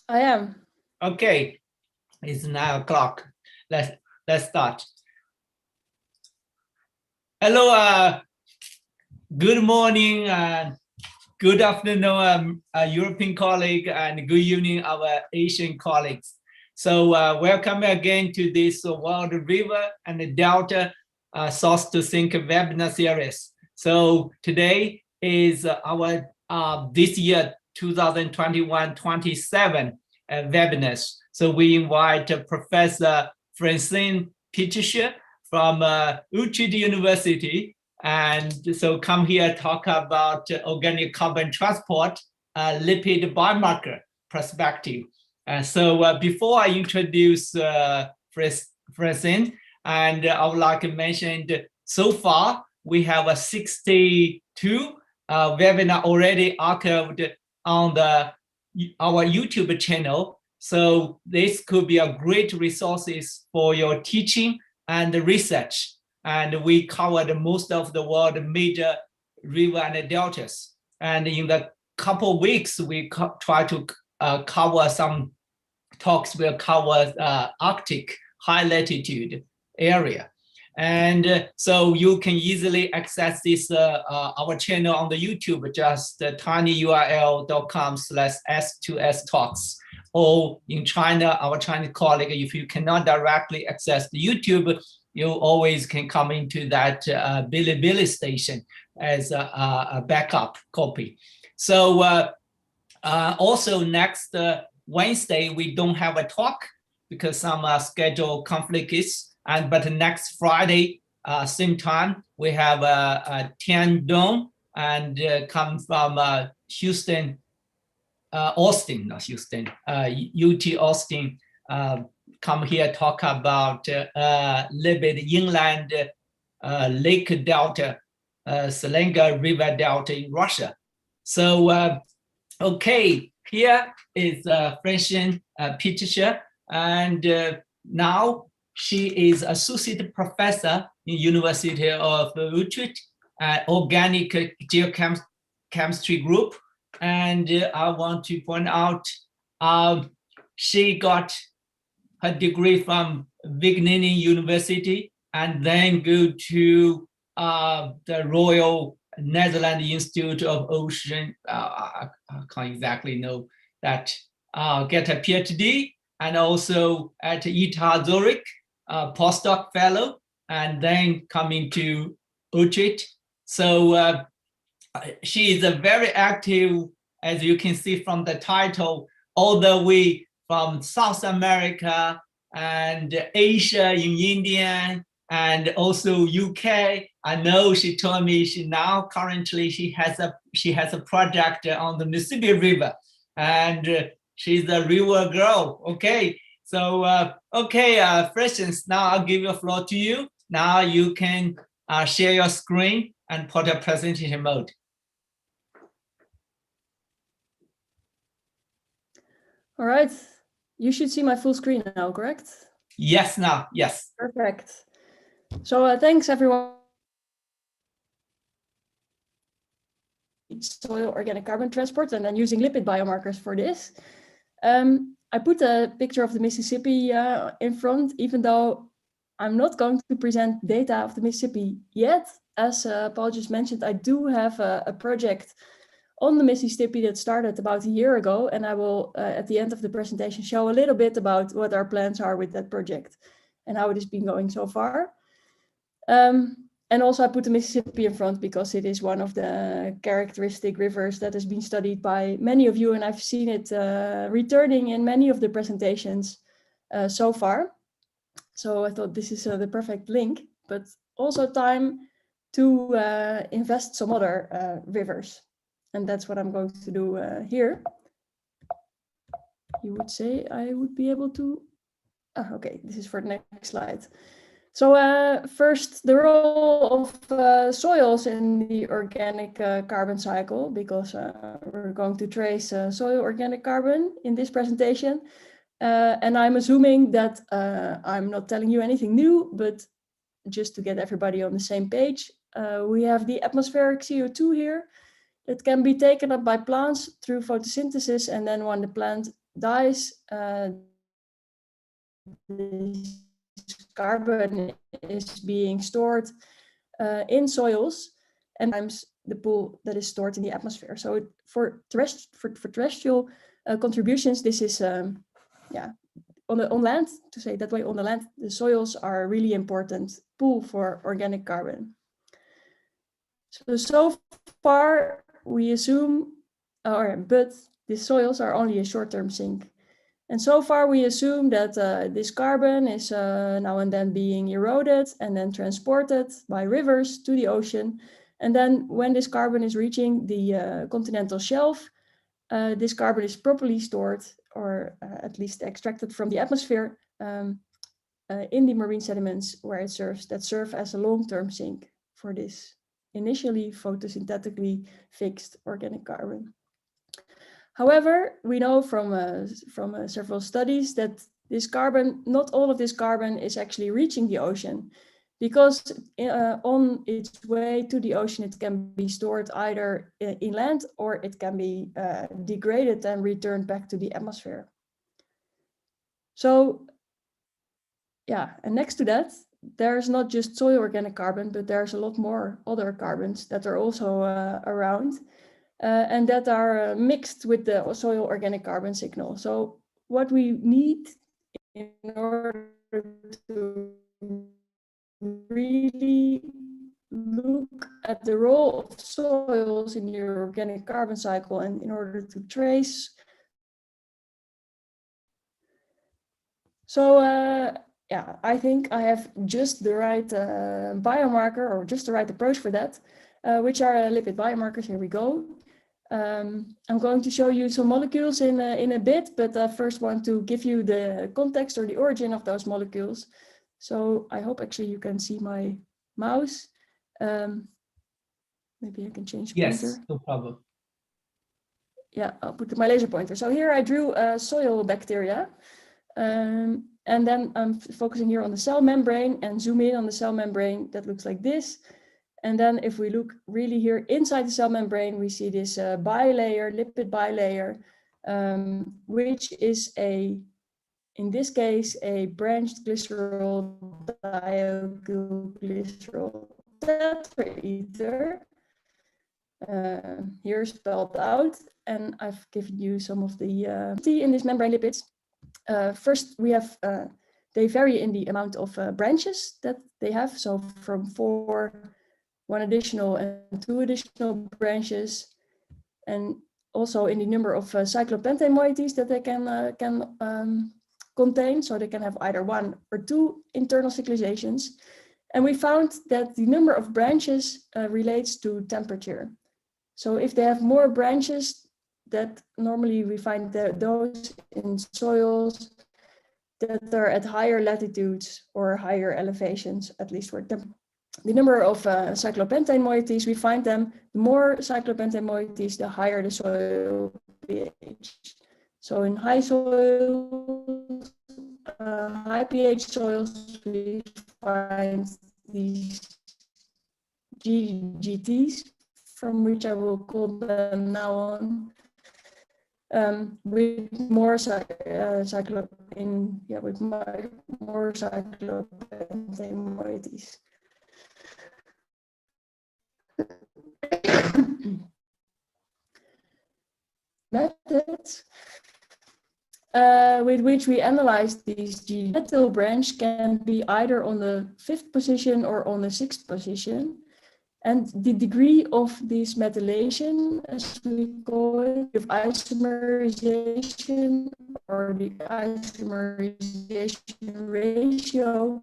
I am. Okay, it's 9 o'clock. Let's start. Hello, good morning and good afternoon, European colleague, and good evening, our Asian colleagues. So welcome again to this World River and Delta Source to Think webinar series. So today is our this year 2021-27 webinars. So we invite Professor Francien Peterse from Utrecht University, and so come here talk about organic carbon transport, lipid biomarker perspective. So before I introduce Francien, and I would like to mention so far we have a 62 webinar already archived on our YouTube channel. So this could be a great resources for your teaching and research. And we covered most of the world major river and deltas. And in the couple of weeks, we try to cover some talks. We'll cover Arctic high latitude area. And so you can easily access this our channel on the YouTube, just tinyurl.com/S2S Talks. Or in China, our Chinese colleague, if you cannot directly access the YouTube, you always can come into that Bilibili station as a backup copy. So also next Wednesday, we don't have a talk because some schedule conflicts. But next Friday, same time, we have a Tiandong and come from Houston, Austin, not Houston, UT Austin, come here talk about lipid inland lake delta, Selenga River Delta in Russia. So, okay, here is Francien Peterse, and now she is associate professor in University of Utrecht, organic geochemistry group. And I want to point out she got her degree from Wageningen University and then go to the Royal Netherlands Institute of Ocean. I can't exactly know that. Get a PhD, and also at ETH Zurich, postdoc fellow, and then coming to Utrecht. So she is a very active, as you can see from the title, all the way from South America and Asia in India and also UK. I know she told me she has a project on the Mississippi River, and she's a river girl. Okay, so Francien, now I'll give the floor to you. Now you can share your screen and put a presentation mode. All right, you should see my full screen now, correct? Yes, now, yes. Perfect. So thanks everyone. Soil organic carbon transport and then using lipid biomarkers for this. I put a picture of the Mississippi in front, even though I'm not going to present data of the Mississippi yet. As Paul just mentioned, I do have a project on the Mississippi that started about a year ago, and I will, at the end of the presentation, show a little bit about what our plans are with that project and how it has been going so far. And also I put the Mississippi in front because it is one of the characteristic rivers that has been studied by many of you, and I've seen it returning in many of the presentations so far. So I thought this is the perfect link, but also time to invest some other rivers. And that's what I'm going to do here. You would say I would be able to, okay, this is for the next slide. So first, the role of soils in the organic carbon cycle, because we're going to trace soil organic carbon in this presentation. And I'm assuming that I'm not telling you anything new, but just to get everybody on the same page, we have the atmospheric CO2 here. It can be taken up by plants through photosynthesis, and then when the plant dies, this carbon is being stored in soils, and sometimes the pool that is stored in the atmosphere. So for terrestrial contributions, this is on land, to say it that way, on the land, the soils are a really important pool for organic carbon. So far we assume, but the soils are only a short-term sink. And so far we assume that this carbon is now and then being eroded and then transported by rivers to the ocean. And then when this carbon is reaching the continental shelf, this carbon is properly stored, or at least extracted from the atmosphere in the marine sediments where it serve as a long-term sink for this initially photosynthetically fixed organic carbon. However, we know from several studies that this carbon, not all of this carbon is actually reaching the ocean, because on its way to the ocean, it can be stored either inland or it can be degraded and returned back to the atmosphere. So, yeah, and next to that, there's not just soil organic carbon, but there's a lot more other carbons that are also around. And that are mixed with the soil organic carbon signal. So what we need in order to really look at the role of soils in your organic carbon cycle, and in order to trace. So yeah, I think I have just the right biomarker, or just the right approach for that, which are lipid biomarkers. Here we go. I'm going to show you some molecules in a bit, but I first want to give you the context or the origin of those molecules. So I hope actually you can see my mouse. Maybe I can change the pointer. Yes, no problem. Yeah, I'll put my laser pointer. So here I drew soil bacteria. And then I'm focusing here on the cell membrane and zoom in on the cell membrane that looks like this. And then if we look really here inside the cell membrane, we see this bilayer, lipid bilayer, which is in this case, a branched glycerol dialkylglycerol tetraether. Here spelled out, and I've given you some of the in these membrane lipids. First, we have they vary in the amount of branches that they have. So from 4, 1 additional and 2 additional branches, and also in the number of cyclopentane moieties that they can contain. So they can have either 1 or 2 internal cyclizations. And we found that the number of branches relates to temperature. So if they have more branches, that normally we find those in soils that are at higher latitudes or higher elevations, at least for the number of cyclopentane moieties, we find them, the more cyclopentane moieties, the higher the soil pH. So in high soils, high pH soils, we find these GGTs, from which I will call them now on, with more cyclopentane moieties. Methods with which we analyze these G methyl branch can be either on the 5th position or on the 6th position. And the degree of this methylation, as we call it, of isomerization, or the isomerization ratio,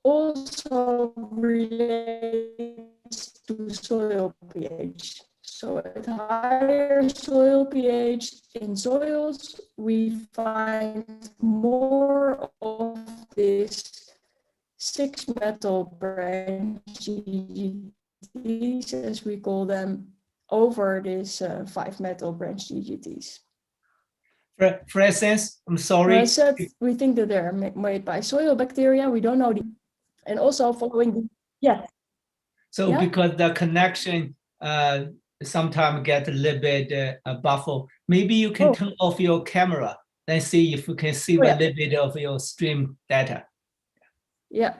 also relates to soil pH. So at higher soil pH in soils, we find more of this 6 metal branch GGTs, as we call them, over this 5 metal branch GGTs. For instance, I'm sorry. I said we think that they're made by soil bacteria. We don't know the, and also following the, yeah. So yeah? Because the connection sometimes get a little bit buffle. Maybe you can turn off your camera and see if you can see a little bit of your stream data. Yeah.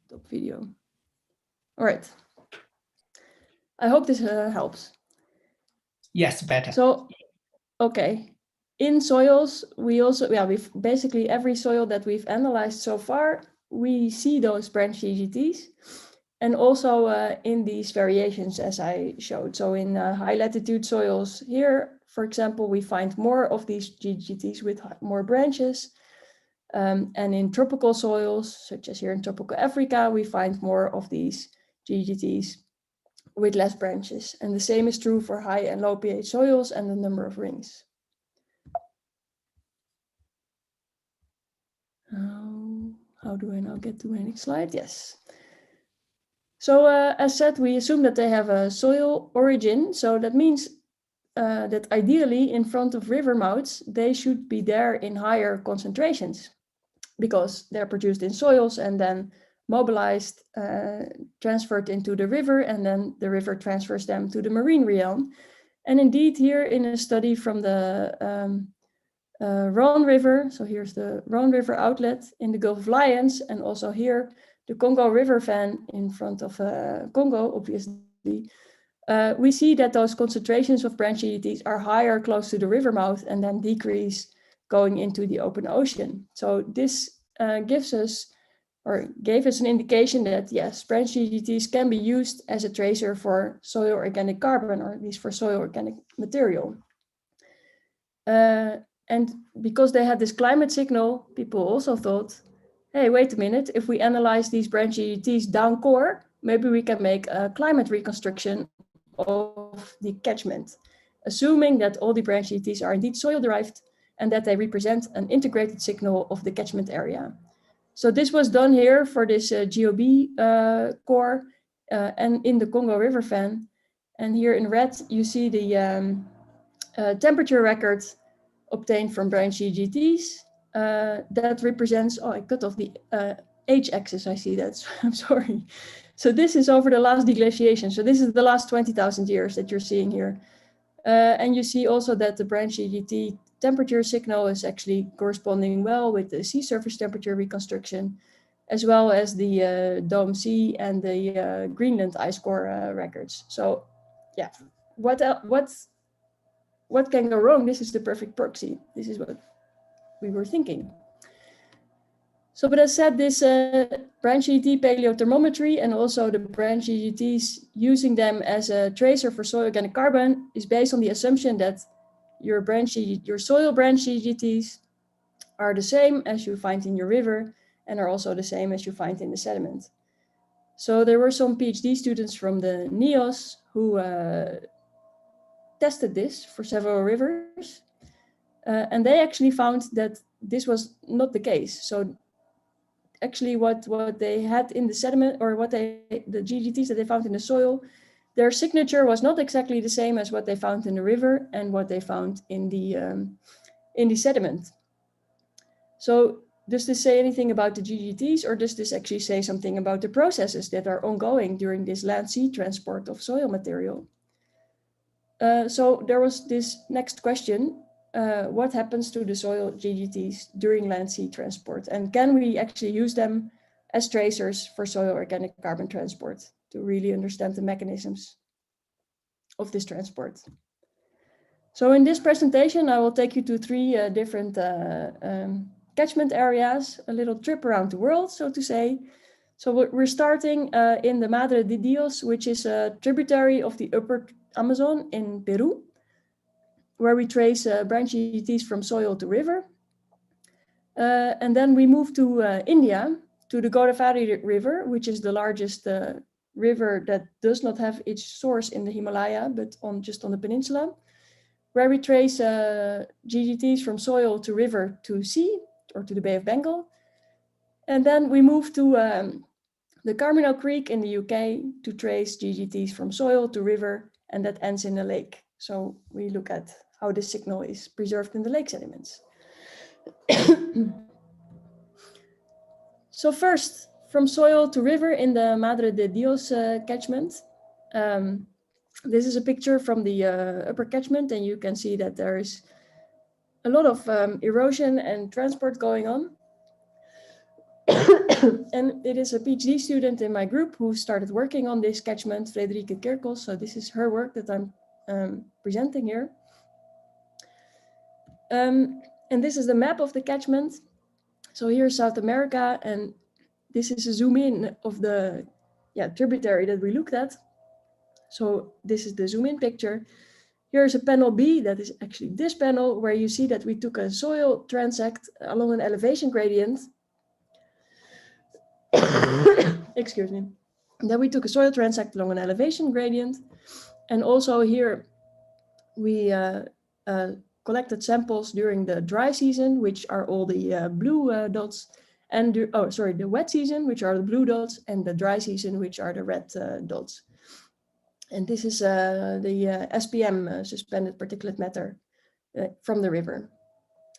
Stop video. All right. I hope this helps. Yes, better. So, okay. In soils, we've basically every soil that we've analyzed so far, we see those branch GGTs. And also in these variations, as I showed. So in high latitude soils here, for example, we find more of these GGTs with more branches. And in tropical soils, such as here in tropical Africa, we find more of these GGTs with less branches. And the same is true for high and low pH soils and the number of rings. How do I now get to my next slide? Yes. So as said, we assume that they have a soil origin. So that means that ideally in front of river mouths, they should be there in higher concentrations because they're produced in soils and then mobilized, transferred into the river, and then the river transfers them to the marine realm. And indeed here in a study from the Rhone River, so here's the Rhone River outlet in the Gulf of Lions, and also here the Congo River fan in front of Congo, obviously, we see that those concentrations of branch GGTs are higher close to the river mouth and then decrease going into the open ocean. So this gave us an indication that yes, branch GGTs can be used as a tracer for soil organic carbon, or at least for soil organic material. And because they had this climate signal, people also thought, hey, wait a minute, if we analyze these branch GGTs down core, maybe we can make a climate reconstruction of the catchment, assuming that all the branch GGTs are indeed soil derived and that they represent an integrated signal of the catchment area. So this was done here for this GOB core and in the Congo River fan. And here in red, you see the temperature record obtained from branch GGTs. That represents, I cut off the age axis, I see that, so I'm sorry. So this is over the last deglaciation. So this is the last 20,000 years that you're seeing here. And you see also that the branch GGT temperature signal is actually corresponding well with the sea surface temperature reconstruction, as well as the Dome Sea and the Greenland ice core records. So yeah, what can go wrong? This is the perfect proxy. This is what we were thinking. So, but as said, this branch GGT paleothermometry and also the branch GGTs using them as a tracer for soil organic carbon is based on the assumption that your soil branch GGTs are the same as you find in your river and are also the same as you find in the sediment. So there were some PhD students from the NEOS who tested this for several rivers, and they actually found that this was not the case. So actually what they had in the sediment, or the GGTs that they found in the soil, their signature was not exactly the same as what they found in the river and what they found in the sediment. So does this say anything about the GGTs, or does this actually say something about the processes that are ongoing during this land-sea transport of soil material? So there was this next question. What happens to the soil GGTs during land-sea transport? And can we actually use them as tracers for soil organic carbon transport to really understand the mechanisms of this transport? So in this presentation, I will take you to three different catchment areas, a little trip around the world, so to say. So we're starting in the Madre de Dios, which is a tributary of the upper Amazon in Peru, where we trace branch GGTs from soil to river. And then we move to India, to the Godavari River, which is the largest river that does not have its source in the Himalaya, but just on the peninsula, where we trace GGTs from soil to river to sea, or to the Bay of Bengal. And then we move to the Carmino Creek in the UK to trace GGTs from soil to river, and that ends in a lake. So we look at how the signal is preserved in the lake sediments. So first, from soil to river in the Madre de Dios catchment. This is a picture from the upper catchment, and you can see that there is a lot of erosion and transport going on. And it is a PhD student in my group who started working on this catchment, Frederike Kerkels. So this is her work that I'm presenting here. And this is the map of the catchment. So here's South America, and this is a zoom in of the tributary that we looked at. So this is the zoom in picture. Here's a panel B, that is actually this panel, where you see that we took a soil transect along an elevation gradient. Excuse me. Then we took a soil transect along an elevation gradient. And also here we collected samples during the dry season, which are all the blue dots, and the wet season, which are the blue dots, and the dry season, which are the red dots. And this is the SPM, suspended particulate matter, from the river,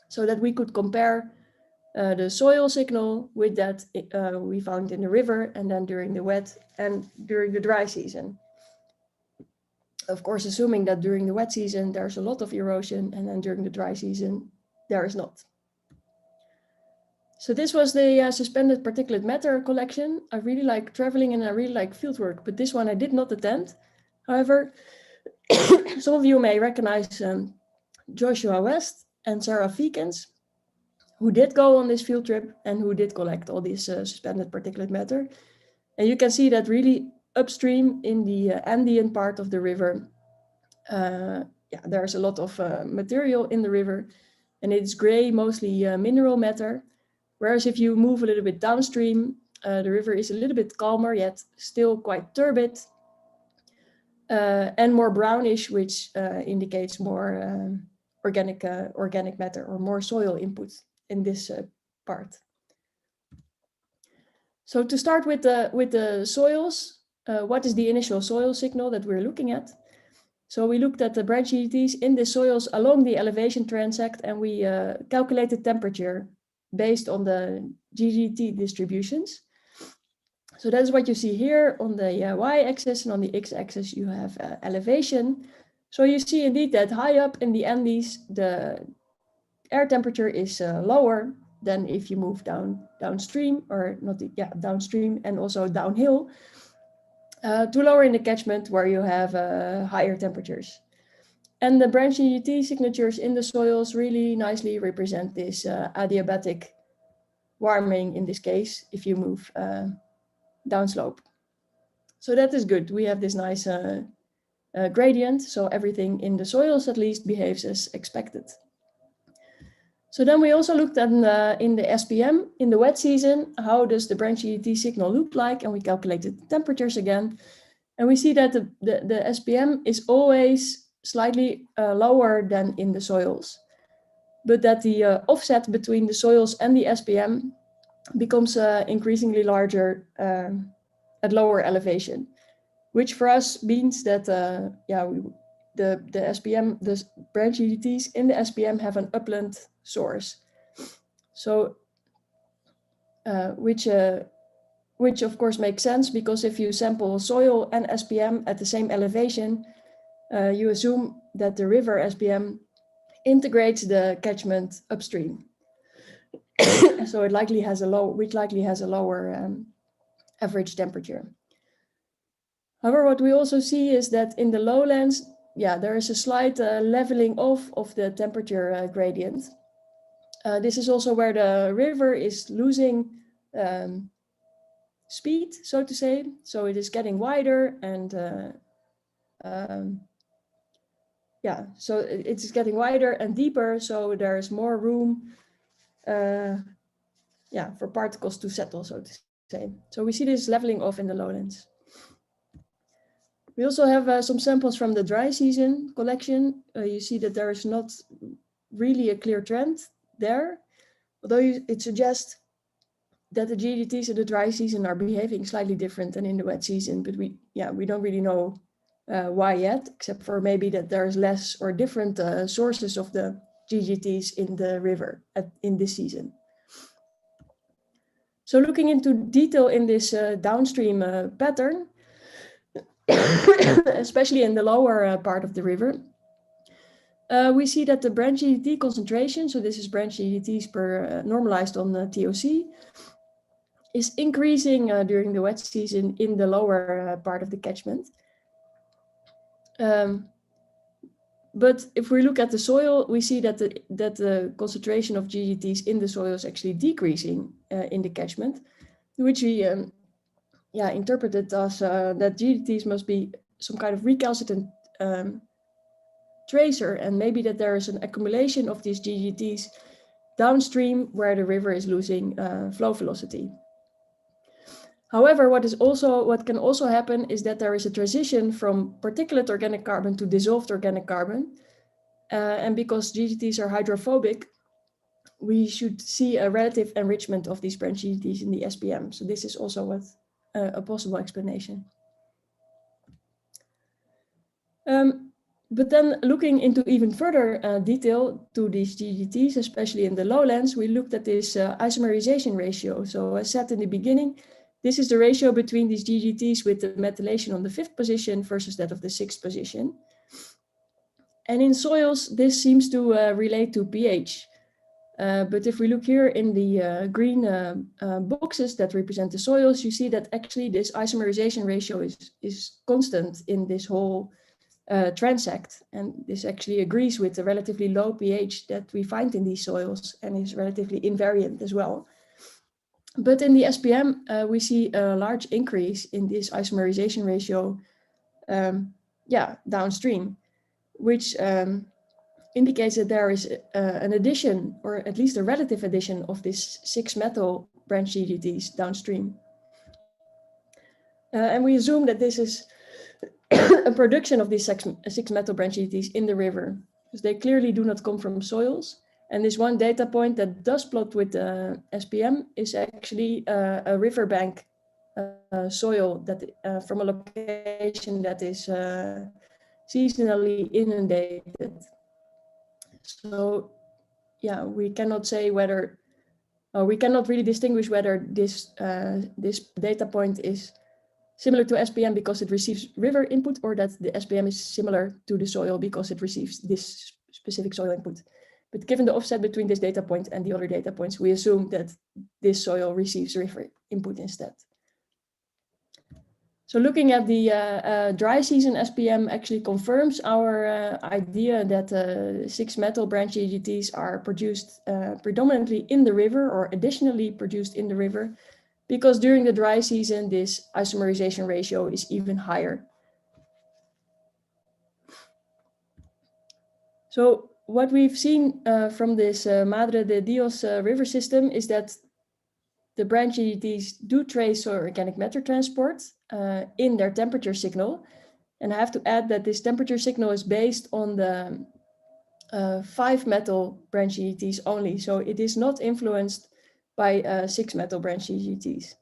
so that we could compare the soil signal with that we found in the river, and then during the wet and during the dry season. Of course, assuming that during the wet season, there's a lot of erosion, and then during the dry season, there is not. So this was the suspended particulate matter collection. I really like traveling and I really like fieldwork, but this one I did not attend. However, some of you may recognize Joshua West and Sarah Feekins, who did go on this field trip and who did collect all this suspended particulate matter. And you can see that really upstream in the Andean part of the river, there's a lot of material in the river, and it's gray, mostly mineral matter. Whereas if you move a little bit downstream, the river is a little bit calmer, yet still quite turbid, and more brownish, which indicates more organic matter or more soil input in this part. So to start with the soils, what is the initial soil signal that we're looking at? So we looked at the branch GGTs in the soils along the elevation transect, and we calculated temperature based on the GGT distributions. So that's what you see here on the y-axis, and on the x-axis you have elevation. So you see indeed that high up in the Andes, the air temperature is lower than if you move downstream, or not, downstream and also downhill, to lower in the catchment where you have higher temperatures. And the branch GGT signatures in the soils really nicely represent this adiabatic warming, in this case, if you move downslope. So that is good. We have this nice gradient, so everything in the soils at least behaves as expected. So then we also looked at in the SPM, in the wet season, how does the branch GGT signal look like? And we calculated the temperatures again. And we see that the SPM is always slightly lower than in the soils, but that the offset between the soils and the SPM becomes increasingly larger at lower elevation, which for us means that the SPM, the branch GGTs in the SPM have an upland source. So which of course makes sense, because if you sample soil and SPM at the same elevation, you assume that the river SPM integrates the catchment upstream. So it likely has a lower average temperature. However, what we also see is that in the lowlands, there is a slight leveling off of the temperature gradient. This is also where the river is losing speed, so to say. So it is getting wider, and so it's getting wider and deeper. So there's more room, for particles to settle, so to say. So we see this leveling off in the lowlands. We also have some samples from the dry season collection. You see that there is not really a clear trend there, although it suggests that the GGTs in the dry season are behaving slightly different than in the wet season, but we don't really know why yet, except for maybe that there's less or different sources of the GGTs in the river in this season. So looking into detail in this downstream pattern, especially in the lower part of the river, we see that the branch GDT concentration, so this is branch GDTs per normalized on TOC, is increasing during the wet season in the lower part of the catchment. But if we look at the soil, we see that the concentration of GDTs in the soil is actually decreasing in the catchment, which we interpreted as that GDTs must be some kind of recalcitrant tracer, and maybe that there is an accumulation of these GDTs downstream where the river is losing flow velocity. However, what can also happen is that there is a transition from particulate organic carbon to dissolved organic carbon. And because GDTs are hydrophobic, we should see a relative enrichment of these branch GDTs in the SPM. So this is also a possible explanation. But then looking into even further detail to these GDTs, especially in the lowlands, we looked at this isomerization ratio. So as said in the beginning, this is the ratio between these GDTs with the methylation on the 5th position versus that of the 6th position. And in soils, this seems to relate to pH. But if we look here in the green boxes that represent the soils, you see that actually this isomerization ratio is constant in this whole transect. And this actually agrees with the relatively low pH that we find in these soils and is relatively invariant as well. But in the SPM, we see a large increase in this isomerization ratio downstream, which indicates that there is an addition, or at least a relative addition, of this 6-metal branch GDTs downstream. And we assume that this is a production of these 6-metal branch GDTs in the river, because they clearly do not come from soils. And this one data point that does plot with the SPM is actually a riverbank soil that from a location that is seasonally inundated. So yeah, we cannot say whether, we cannot really distinguish whether this data point is similar to SPM because it receives river input, or that the SPM is similar to the soil because it receives this specific soil input. But given the offset between this data point and the other data points, we assume that this soil receives river input instead. So looking at the dry season SPM actually confirms our idea that 6-metal branch GDTs are produced predominantly in the river, or additionally produced in the river, because during the dry season, this isomerization ratio is even higher. So what we've seen from this Madre de Dios river system is that the branch GDTs do trace soil organic matter transport in their temperature signal. And I have to add that this temperature signal is based on the 5-metal branch GDTs only. So it is not influenced by 6-metal branch GDTs.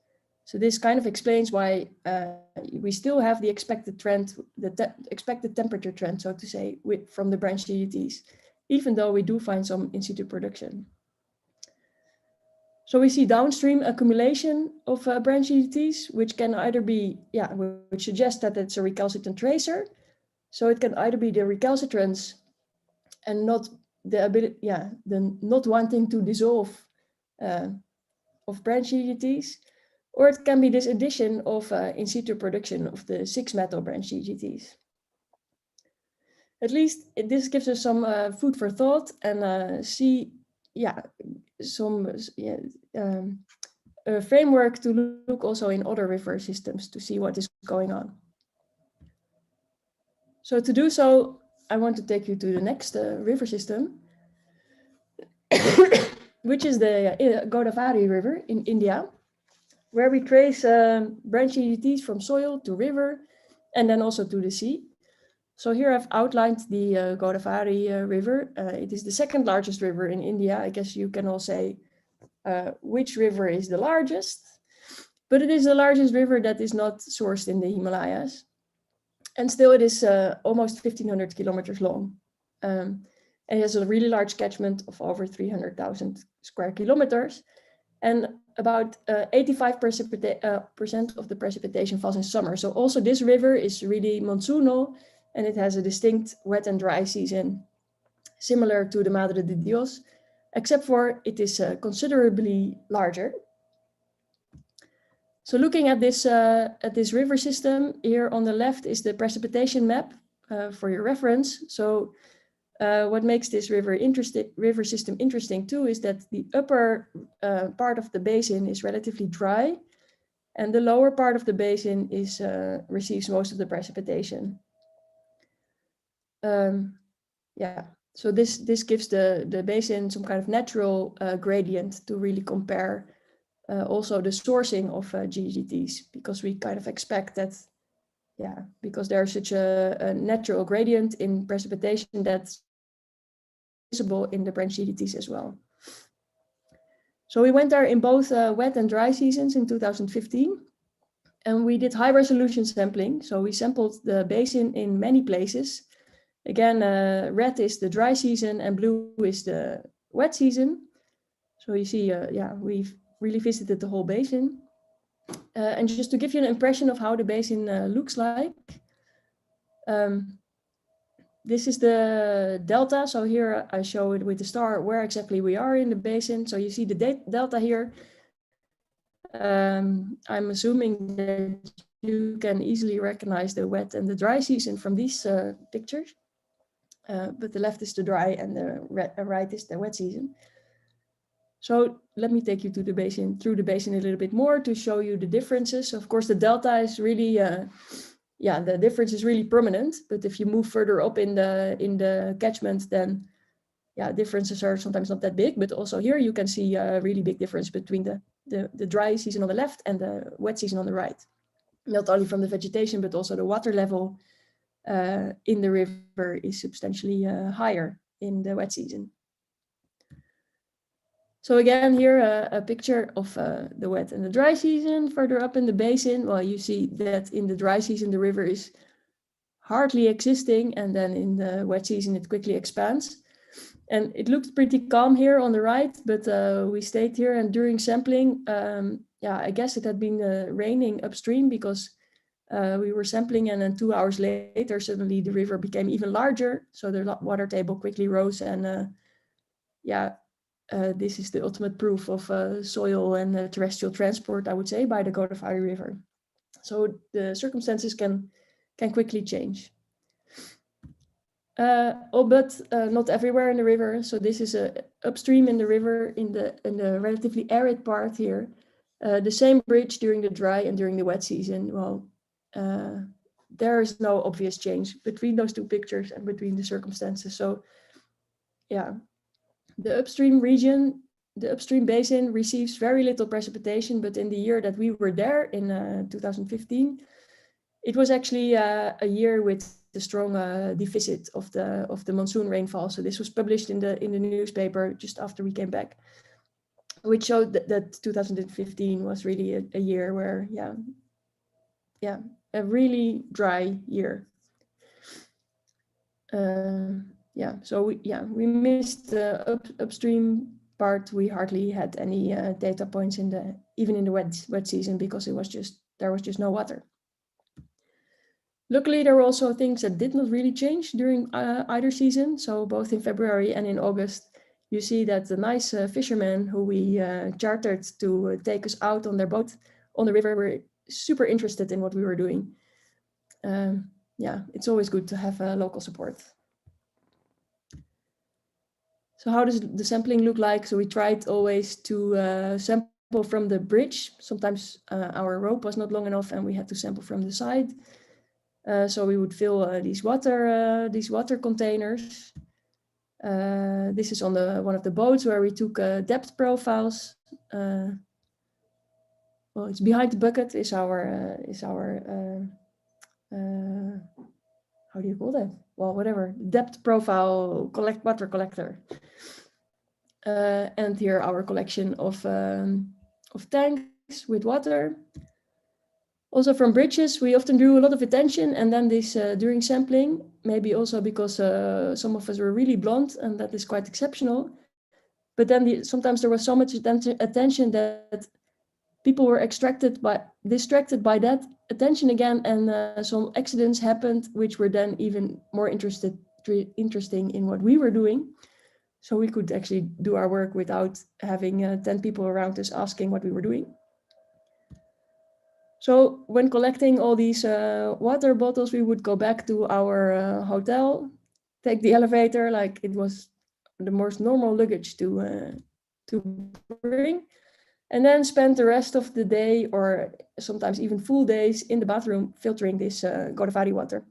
So this kind of explains why we still have the expected trend, expected temperature trend, so to say, from the branch GDTs, even though we do find some in situ production. So we see downstream accumulation of branch GDTs, which can either be, which suggests that it's a recalcitrant tracer. So it can either be the recalcitrance and not the ability, the not wanting to dissolve of branch GDTs, or it can be this addition of in situ production of the 6-metal branch GDTs. At least this gives us some food for thought and see, a framework to look also in other river systems to see what is going on. So to do so, I want to take you to the next river system, which is the Godavari River in India, where we trace branch GDTs from soil to river and then also to the sea. So here I've outlined the Godavari River. It is the 2nd largest river in India. I guess you can all say which river is the largest, but it is the largest river that is not sourced in the Himalayas. And still it is almost 1,500 kilometers long. And it has a really large catchment of over 300,000 square kilometers. And about 85% of the precipitation falls in summer. So also this river is really monsoonal, and it has a distinct wet and dry season, similar to the Madre de Dios, except for it is considerably larger. So looking at this river system, here on the left is the precipitation map for your reference. So what makes this river system interesting too is that the upper part of the basin is relatively dry, and the lower part of the basin receives most of the precipitation. Yeah, so this gives the basin some kind of natural gradient to really compare also the sourcing of GGTs, because we kind of expect that, yeah, because there's such a natural gradient in precipitation that's visible in the branch GGTs as well. So we went there in both wet and dry seasons in 2015, and we did high resolution sampling. So we sampled the basin in many places. Again, red is the dry season and blue is the wet season. So you see, yeah, we've really visited the whole basin. And just to give you an impression of how the basin looks like, this is the delta. So here I show it with the star where exactly we are in the basin. So you see the delta here. I'm assuming that you can easily recognize the wet and the dry season from these pictures. But the left is the dry and the right is the wet season. So let me take you to the basin, through the basin a little bit more to show you the differences. Of course, the delta is really, yeah, the difference is really prominent. But if you move further up in the catchment, then yeah, differences are sometimes not that big. But also here you can see a really big difference between the dry season on the left and the wet season on the right. Not only from the vegetation, but also the water level in the river is substantially higher in the wet season. So again, here a picture of the wet and the dry season further up in the basin. Well, you see that in the dry season, the river is hardly existing, and then in the wet season, it quickly expands. And it looked pretty calm here on the right, but we stayed here, and during sampling, yeah, I guess it had been raining upstream because we were sampling, and then 2 hours later, suddenly the river became even larger. So the water table quickly rose, and yeah, this is the ultimate proof of soil and terrestrial transport, I would say, by the Godavari River. So the circumstances can quickly change. But not everywhere in the river. So this is upstream in the river in the relatively arid part here. The same bridge during the dry and during the wet season. Well, there is no obvious change between those two pictures and between the circumstances. So yeah, the upstream region, the upstream basin receives very little precipitation, but in the year that we were there in 2015, it was actually a year with a strong deficit of the monsoon rainfall. So this was published in the newspaper just after we came back, which showed that 2015 was really a year where, yeah, a really dry year. Yeah, so we missed the upstream part. We hardly had any data points even in the wet season because there was just no water. Luckily, there were also things that did not really change during either season. So both in February and in August, you see that the nice fishermen who we chartered to take us out on their boat on the river were super interested in what we were doing. Yeah, it's always good to have local support. So how does the sampling look like? So we tried always to sample from the bridge. Sometimes our rope was not long enough and we had to sample from the side. So we would fill these water containers. This is on one of the boats where we took depth profiles. Well, it's behind the bucket is our how do you call that? Well, whatever, depth profile water collector. And here our collection of tanks with water. Also from bridges, we often drew a lot of attention, and then this during sampling, maybe also because some of us were really blonde, and that is quite exceptional. But then sometimes there was so much attention that people were distracted by that attention again, and some accidents happened, which were then even more interesting in what we were doing. So we could actually do our work without having 10 people around us asking what we were doing. So when collecting all these water bottles, we would go back to our hotel, take the elevator like it was the most normal luggage to bring, and then spend the rest of the day, or sometimes even full days, in the bathroom filtering this Godavari water.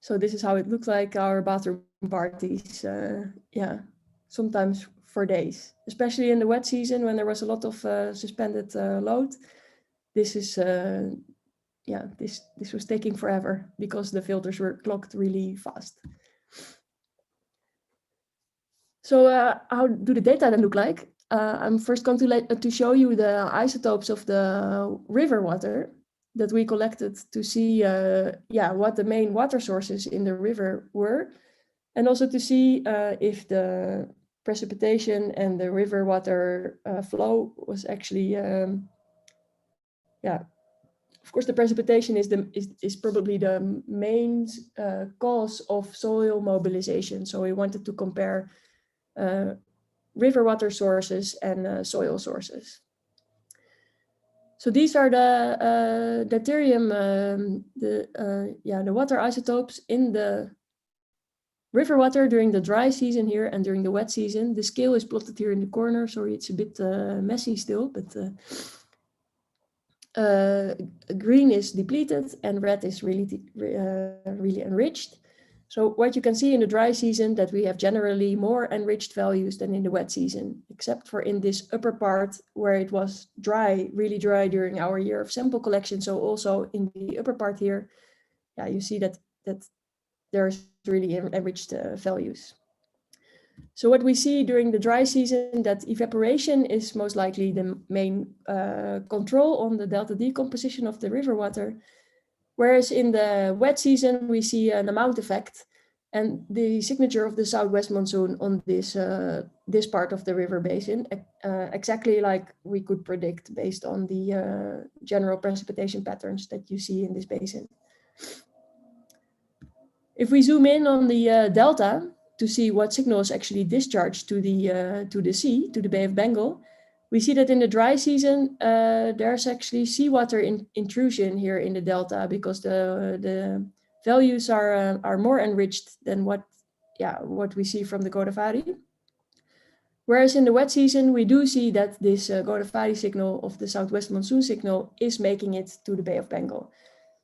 So this is how it looked like, our bathroom parties, yeah, sometimes for days, especially in the wet season when there was a lot of suspended load. This is, yeah, this was taking forever because the filters were clogged really fast. So how do the data then look like? I'm first going to show you the isotopes of the river water that we collected to see what the main water sources in the river were, and also to see if the precipitation and the river water flow was actually, of course, the precipitation is probably the main cause of soil mobilization. So we wanted to compare river water sources and soil sources. So these are the deuterium, the water isotopes in the river water during the dry season here and during the wet season. The scale is plotted here in the corner. Sorry, it's a bit messy still, but green is depleted and red is really enriched. So what you can see in the dry season, that we have generally more enriched values than in the wet season, except for in this upper part where it was dry, really dry during our year of sample collection. So also in the upper part here, yeah, you see that there's really enriched values. So what we see during the dry season, that evaporation is most likely the main control on the delta D composition of the river water. Whereas in the wet season, we see an amount effect and the signature of the southwest monsoon on this part of the river basin, exactly like we could predict based on the general precipitation patterns that you see in this basin. If we zoom in on the delta to see what signal is actually discharged to the sea, to the Bay of Bengal, we see that in the dry season, there's actually seawater intrusion here in the delta, because the values are more enriched than what we see from the Godavari. Whereas in the wet season, we do see that this Godavari signal of the southwest monsoon signal is making it to the Bay of Bengal.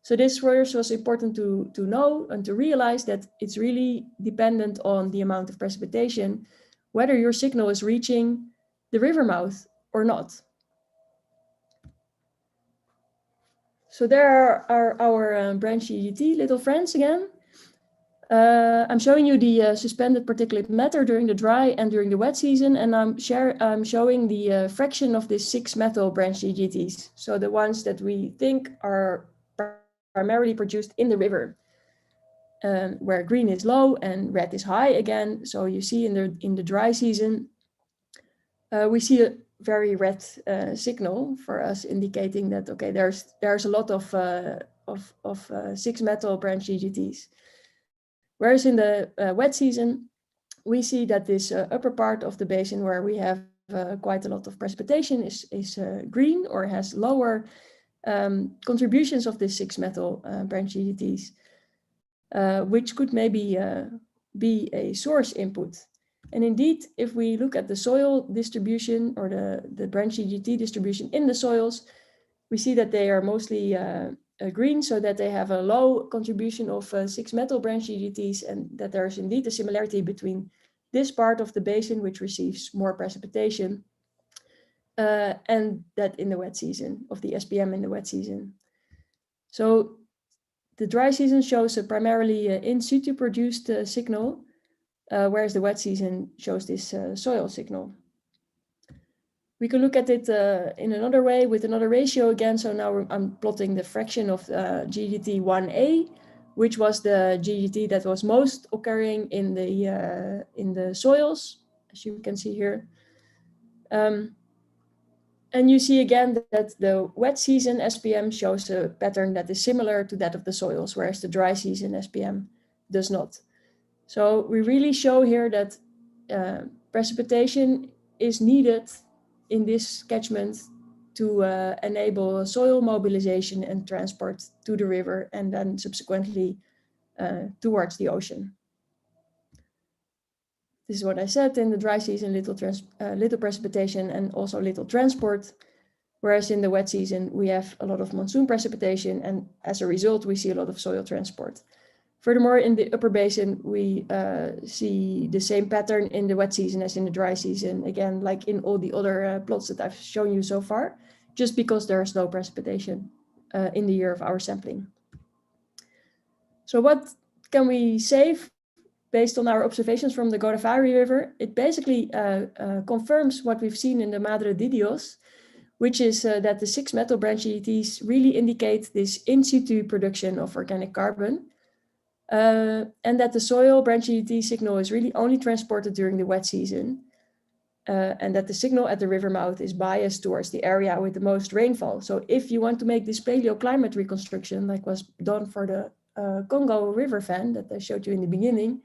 So this first was important to know and to realize that it's really dependent on the amount of precipitation, whether your signal is reaching the river mouth or not. So there are our branch GGT little friends again. I'm showing you the suspended particulate matter during the dry and during the wet season, and I'm showing the fraction of the 6-metal branch GGTs. So the ones that we think are primarily produced in the river, where green is low and red is high again. So you see in the dry season, we see a very red signal for us, indicating that okay, there's a lot of 6-metal branch GGTs. Whereas in the wet season, we see that this upper part of the basin, where we have quite a lot of precipitation, is green or has lower contributions of this 6-metal branch GGTs, which could maybe be a source input. And indeed, if we look at the soil distribution or the branch GGT distribution in the soils, we see that they are mostly green, so that they have a low contribution of 6-metal branch GGTs, and that there's indeed a similarity between this part of the basin, which receives more precipitation, and that in the wet season, of the SPM in the wet season. So the dry season shows a primarily in situ produced signal, whereas the wet season shows this soil signal. We can look at it in another way with another ratio again. So now I'm plotting the fraction of GGT 1A, which was the GGT that was most occurring in the soils, as you can see here. And you see again that the wet season SPM shows a pattern that is similar to that of the soils, whereas the dry season SPM does not. So we really show here that precipitation is needed in this catchment to enable soil mobilization and transport to the river and then subsequently towards the ocean. This is what I said, in the dry season, little precipitation and also little transport, whereas in the wet season, we have a lot of monsoon precipitation, and as a result, we see a lot of soil transport. Furthermore, in the upper basin, we see the same pattern in the wet season as in the dry season, again, like in all the other plots that I've shown you so far, just because there is no precipitation in the year of our sampling. So what can we say based on our observations from the Godavari River? It basically confirms what we've seen in the Madre de Dios, which is that the 6 metal branch GETs really indicate this in situ production of organic carbon, and that the soil branch GET signal is really only transported during the wet season, and that the signal at the river mouth is biased towards the area with the most rainfall. So if you want to make this paleoclimate reconstruction, like was done for the Congo River fan that I showed you in the beginning,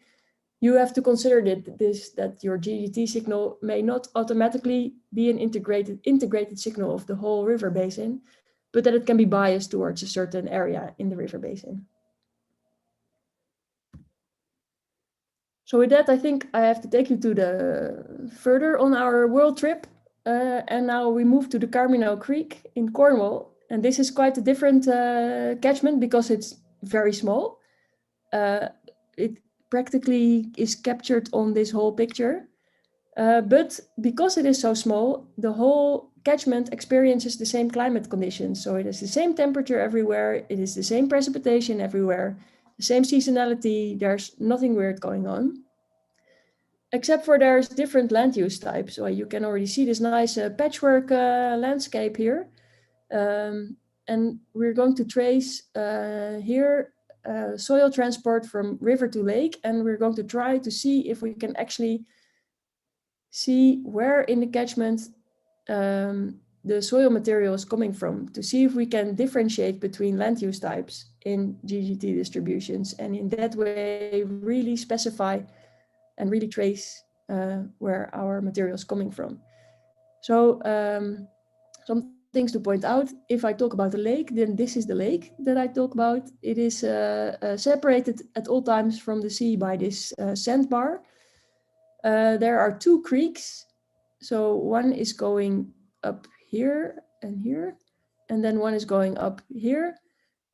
you have to consider that your GET signal may not automatically be an integrated signal of the whole river basin, but that it can be biased towards a certain area in the river basin. So with that, I think I have to take you to the further on our world trip. And now we move to the Carmino Creek in Cornwall. And this is quite a different catchment because it's very small. It practically is captured on this whole picture. But because it is so small, the whole catchment experiences the same climate conditions. So it is the same temperature everywhere. It is the same precipitation everywhere, the same seasonality. There's nothing weird going on. Except for there's different land use types. So you can already see this nice patchwork landscape here. And we're going to trace here soil transport from river to lake. And we're going to try to see if we can actually see where in the catchment the soil material is coming from, to see if we can differentiate between land use types in GGT distributions, and in that way really specify and really trace where our material is coming from. So some things to point out: if I talk about the lake, then this is the lake that I talk about. It is separated at all times from the sea by this sandbar. There are 2 creeks. So one is going up here, and then one is going up here.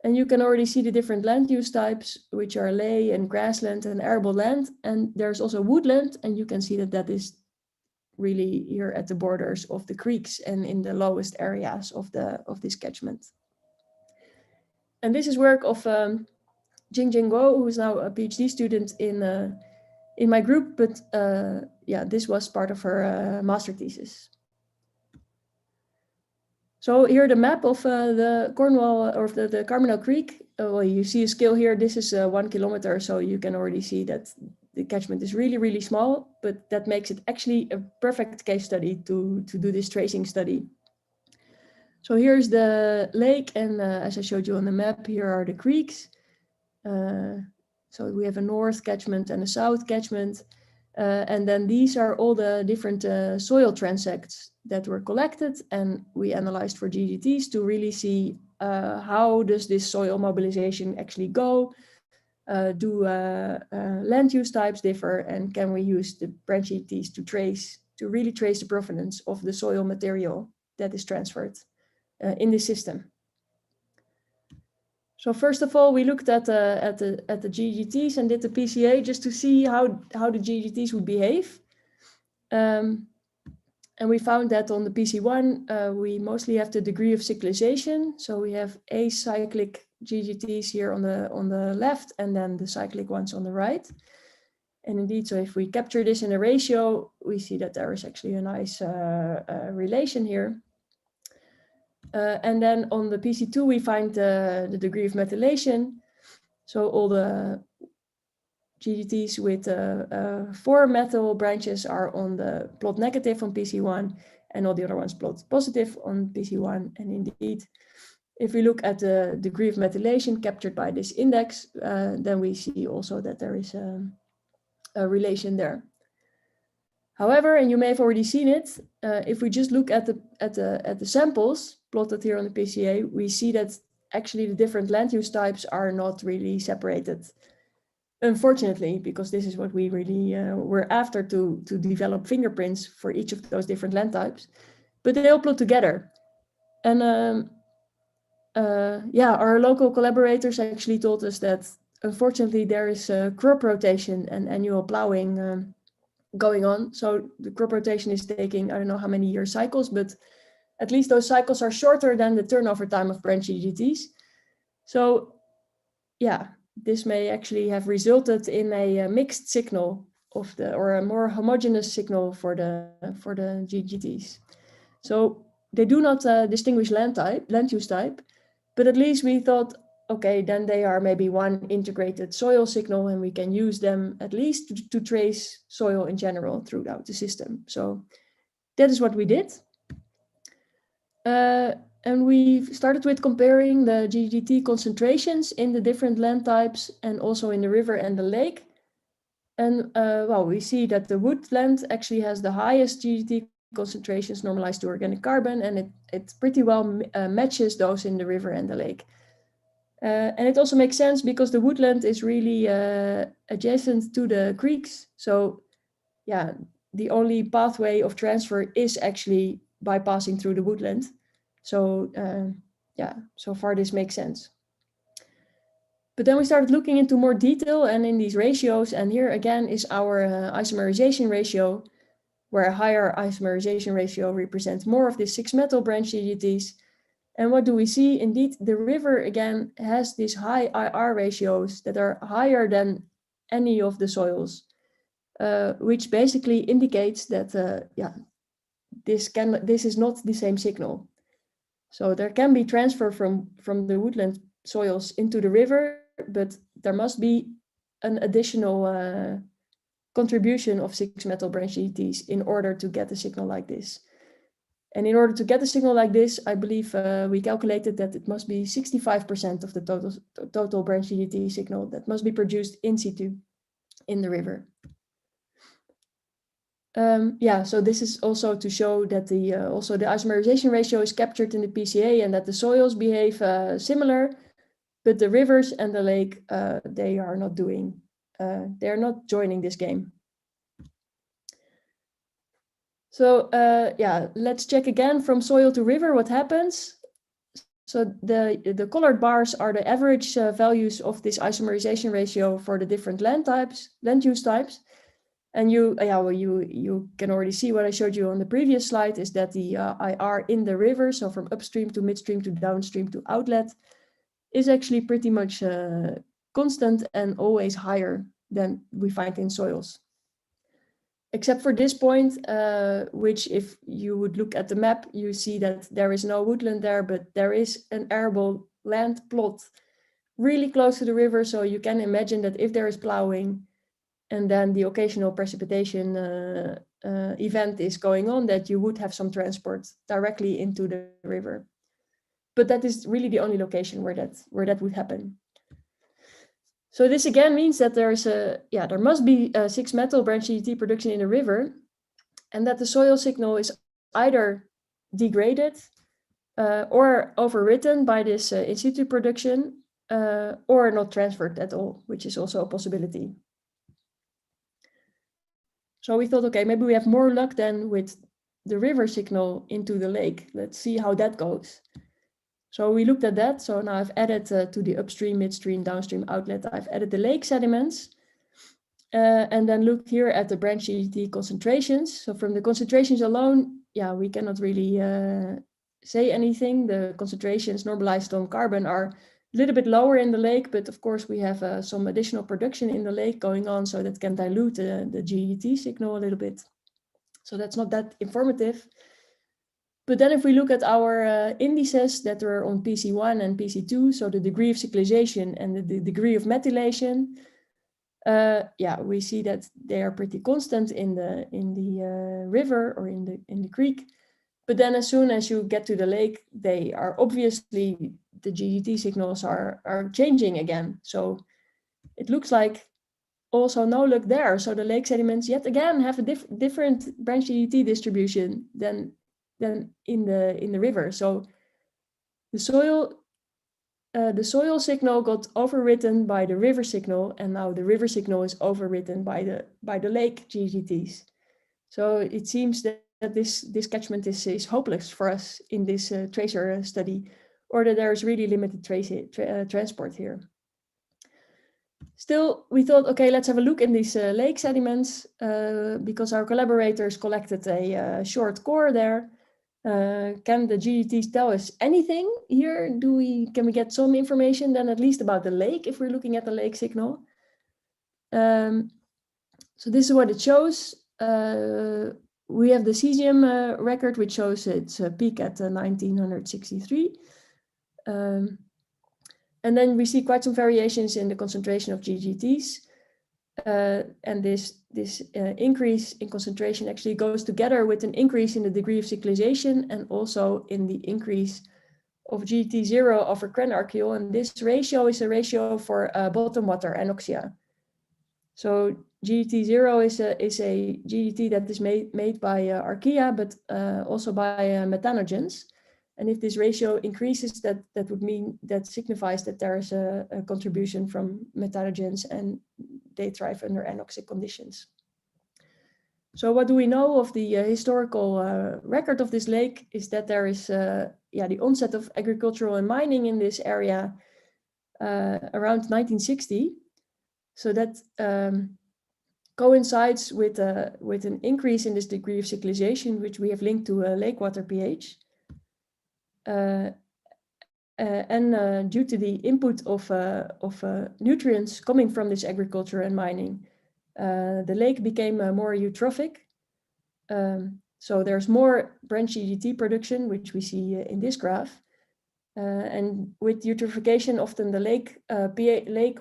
And you can already see the different land use types, which are ley and grassland and arable land. And there's also woodland, and you can see that that is really here at the borders of the creeks and in the lowest areas of this catchment. And this is work of Jingjing Guo, who is now a PhD student in my group, but yeah, this was part of her master thesis. So here the map of the Cornwall, or the Carmino Creek. Well, you see a scale here. This is 1 kilometer, so you can already see that the catchment is really, really small, but that makes it actually a perfect case study to do this tracing study. So here's the lake, and as I showed you on the map, here are the creeks. So we have a north catchment and a south catchment. And then these are all the different soil transects that were collected, and we analyzed for GGTs to really see how does this soil mobilization actually go? Do land use types differ, and can we use the branch GGTs to really trace the provenance of the soil material that is transferred in the system? So first of all, we looked at the GGTs and did the PCA just to see how the GGTs would behave. And we found that on the PC1, we mostly have the degree of cyclization. So we have acyclic GGTs here on the left, and then the cyclic ones on the right. And indeed, so if we capture this in a ratio, we see that there is actually a nice relation here. And then on the PC2, we find the degree of methylation. So all the GGTs with 4 methyl branches are on the plot negative on PC1, and all the other ones plot positive on PC1. And indeed, if we look at the degree of methylation captured by this index, then we see also that there is a relation there. However, and you may have already seen it, if we just look at the samples plotted here on the PCA, we see that actually the different land use types are not really separated. Unfortunately, because this is what we really were after to develop fingerprints for each of those different land types, but they all plot together. And yeah, our local collaborators actually told us that unfortunately there is crop rotation and annual plowing going on. So the crop rotation is taking, I don't know how many year cycles, but at least those cycles are shorter than the turnover time of branch GGTs. So yeah, this may actually have resulted in a mixed signal of or a more homogeneous signal for the GGTs. So they do not distinguish land use type, but at least we thought, okay, then they are maybe one integrated soil signal, and we can use them at least to trace soil in general throughout the system. So that is what we did. And we started with comparing the GGT concentrations in the different land types and also in the river and the lake. And well, we see that the woodland actually has the highest GGT concentrations normalized to organic carbon, and it pretty well matches those in the river and the lake. And it also makes sense because the woodland is really adjacent to the creeks. So yeah, the only pathway of transfer is actually by passing through the woodland. So yeah, so far this makes sense. But then we started looking into more detail and in these ratios, and here again is our isomerization ratio, where a higher isomerization ratio represents more of the 6-metal branch GGTs. And what do we see? Indeed, the river again has these high IR ratios that are higher than any of the soils, which basically indicates that yeah, this is not the same signal. So there can be transfer from the woodland soils into the river, but there must be an additional contribution of 6-metal branch GGTs in order to get a signal like this. And in order to get a signal like this, I believe we calculated that it must be 65% of the total branch GGT signal that must be produced in situ in the river. Yeah, so this is also to show that also the isomerization ratio is captured in the PCA and that the soils behave similar, but the rivers and the lake, they are not doing, they're not joining this game. So yeah, let's check again from soil to river what happens. So the colored bars are the average values of this isomerization ratio for the different land use types. And you can already see what I showed you on the previous slide is that the IR in the river, so from upstream to midstream to downstream to outlet, is actually pretty much constant and always higher than we find in soils. Except for this point, which if you would look at the map, you see that there is no woodland there, but there is an arable land plot really close to the river. So you can imagine that if there is plowing and then the occasional precipitation event is going on, that you would have some transport directly into the river. But that is really the only location where that would happen. So this again means that there must be a 6-metal branch GGT production in the river, and that the soil signal is either degraded or overwritten by this in situ production, or not transferred at all, which is also a possibility. So we thought, okay, maybe we have more luck than with the river signal into the lake. Let's see how that goes. So we looked at that. So now I've added to the upstream, midstream, downstream outlet, I've added the lake sediments. And then looked here at the branch GGT concentrations. So from the concentrations alone, yeah, we cannot really say anything. The concentrations normalized on carbon are a little bit lower in the lake, but of course we have some additional production in the lake going on, so that can dilute the GGT signal a little bit. So that's not that informative. But then if we look at our indices that are on PC1 and PC2, so the degree of cyclization and the degree of methylation, yeah, we see that they are pretty constant in the river or in the creek, But then as soon as you get to the lake, they are obviously, the GGT signals are changing again. So it looks like also no luck there. So the lake sediments yet again have a different branch GGT distribution than in the river. So the soil signal got overwritten by the river signal, and now the river signal is overwritten by the lake GGTs. So it seems that this catchment is hopeless for us in this tracer study, or that there is really limited transport here. Still, we thought, okay, let's have a look in these lake sediments, because our collaborators collected a short core there. Can the GGTs tell us anything here? Can we get some information then at least about the lake if we're looking at the lake signal? So this is what it shows. We have the cesium record, which shows its peak at 1963. And then we see quite some variations in the concentration of GGTs. And this increase in concentration actually goes together with an increase in the degree of cyclization and also in the increase of GGT0 over crenarchaeol. And this ratio is a ratio for bottom water anoxia. So GGT0 is a GGT that is made by archaea, but also by methanogens. And if this ratio increases, that would mean, that signifies that there is a contribution from methanogens and they thrive under anoxic conditions. So what do we know of the historical record of this lake is that there is the onset of agricultural and mining in this area around 1960. So that coincides with an increase in this degree of cyclization, which we have linked to lake water pH. And due to the input of nutrients coming from this agriculture and mining, the lake became more eutrophic. So there's more branch GGT production, which we see in this graph. And with eutrophication, often the lake